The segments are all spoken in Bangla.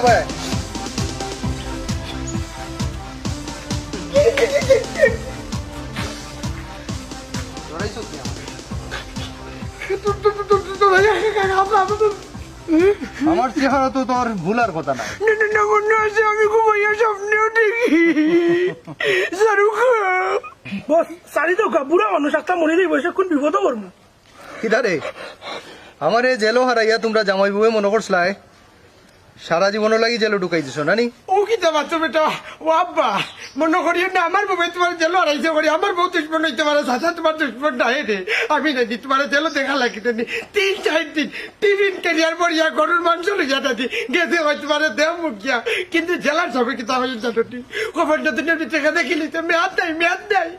ভাই আমার চেহারা তো তোর ভুলার কথা না। মনে আছে আমি ঘুমাইয়া স্বপ্নেও দেখি বস সারি তো বুড়া মানুষ একটা মনে দিই বসে কোন বিপদ করবো কিদারে আমার এই জেলো হারাইয়া তোমরা জামাই বউয়ে মনে করছলাই সারা জীবনও লাগি জেলো ঢুকাই দিছো না নি? ও কি বাচ্চা বেটা ও আব্বা মনে করিও না আমার বউ তোমার জেলো হারাইছে করি আমার বউ দুশ্মন হইতে পারে চাচা তোমার দুশ্মন নাই রে আমি নাকি তোমার জেলো দেখা লাগিতে নি 3-4 দিন টিফিন ক্যারিয়ার পড়িয়া গরুর মাংস লইয়া থাকি গেছে হয় তোমার দেহ মুখিয়া কিন্তু জেলার সবে কি তা হয়ে জানি খবরটা দিনের ভিতরে দেখিলি তো মেয়াদ নাই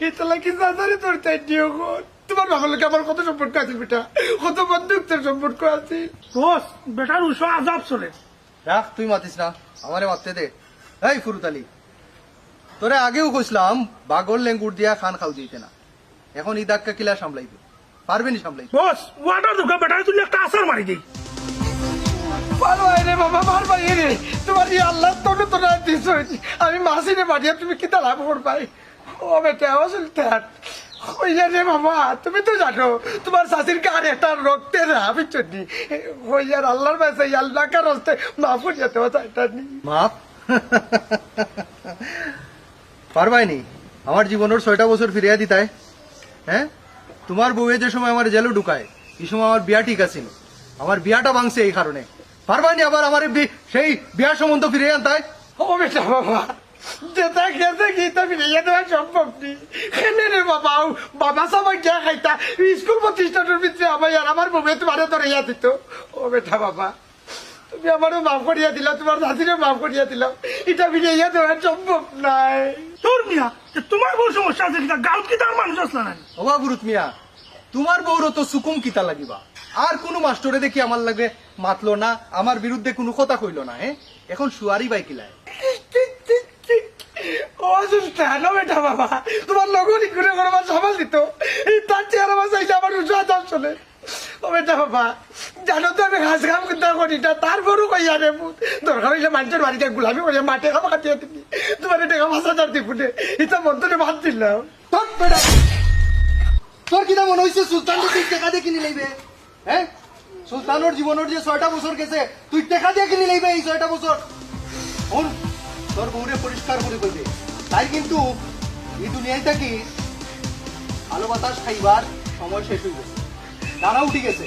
এটা লাগি চাচারে তোর চাই দিও তোমার বাবার লোক আমার কত সম্পর্ক আছে বেটা কত বন্ধুত্বের সম্পর্ক আছে বস বেটার উৎস আজাব চলে রাখ তুই মাতিস না আমারে মারতে দে। এই ফুরুতালি তোরে আগেও কইছিলাম বাগর লেঙ্গুর দিয়া খান খাও দিতে না, এখন এই দাগকা কিলা সামলাইবে পারবে নি সামলাইতে? বস ওয়াটার দুকা বেটারে তুই একটা আসার মারি দেই পারো রে বাবা পারবা রে তোমার এই আল্লাহ তোরে তোরা দিছ আমি মাসিনে বাড়িয়া তুমি কি লাভ করবাই ও বেটা আসল ত্যাট হইয়া রে বাবা তুমি তো জানো তোমার শাশির গাড়ি একটা রক্তের হাবি চন্নি হইয়ার আল্লাহর বাসাই আল্লাহ কার রাস্তায় মাফ করে যেতে হতো এটা নি মাপ পারবাই নি আমার জীবনের 6টা বছর ফিরিয়া দিতাই। হ্যাঁ তোমার বউয়ে যে সময় আমার জেলো ঢুকায় এই সময় আমার বিয়া ঠিক আছিল, আমার বিয়াটা ভাঙছে এই কারণে। পারবাই নি আবার আমার সেই বিয়ার সম্বন্ধ ফিরিয়ে আনতাই? ও বেটা বাবা যেটা গেছে গীতা ফিরিয়ে দেওয়া সম্ভব নেই কেনে রে বাবা বাবা সবাই গিয়া খাইতা স্কুল প্রতিষ্ঠানের ভিতরে আমার বউয়ে তোমার ধরে ইয়া দিত ও বেটা বাবা তুমি আমারও মাফ করিয়া দিলা তোমার দাদিরও মাফ করিয়া দিলাম এটা ফিরিয়ে দেওয়া সম্ভব নাই তোর মিয়া তোমার বউ সমস্যা আছে কিনা গাঁত কি তার মানুষ আসলা না ওবা গুরুত মিয়া তোমার বউর তো সুকুম কিতা লাগিবা আর কোন মাস্টরে দেখি আমার লাগে মাতলো না, আমার বিরুদ্ধে কোনো কথা কইল না। হ্যাঁ এখন সুয়ারি বাই কিলায় বেটা বাবা তোমার লগনি ঘুরে ঘুরে আমার সামাল দিত এই তার চেহারা আমার চাইছে আমার উৎসাহ চলে ও বেটা বাবা জানো তো আমি ঘাস খাম কিন্তু করি না তারপরও কইয়া রে দরকার হইলে মানুষের বাড়িতে গুলামি করে মাঠে খাওয়া খাটিয়ে দিবি তোমার টাকা 5,000 দিবুনে এটা মন্ত্রে ভাত দিলাম তোর কিনা মনে হয়েছে সুলতান তুই টাকা দিয়ে কিনে লইবে? হ্যাঁ সুলতানোর জীবনের যে 6টা বছর গেছে তুই টাকা দিয়ে কিনে লইবে এই 6টা বছর? শোন তোর বউরে পরিষ্কার করে কইবে তাই কিন্তু এই দুনিয়ায় থাকি ভালো বাতাস খাইবার সময় শেষ হয়ে গেছে, দানা উঠে গেছে।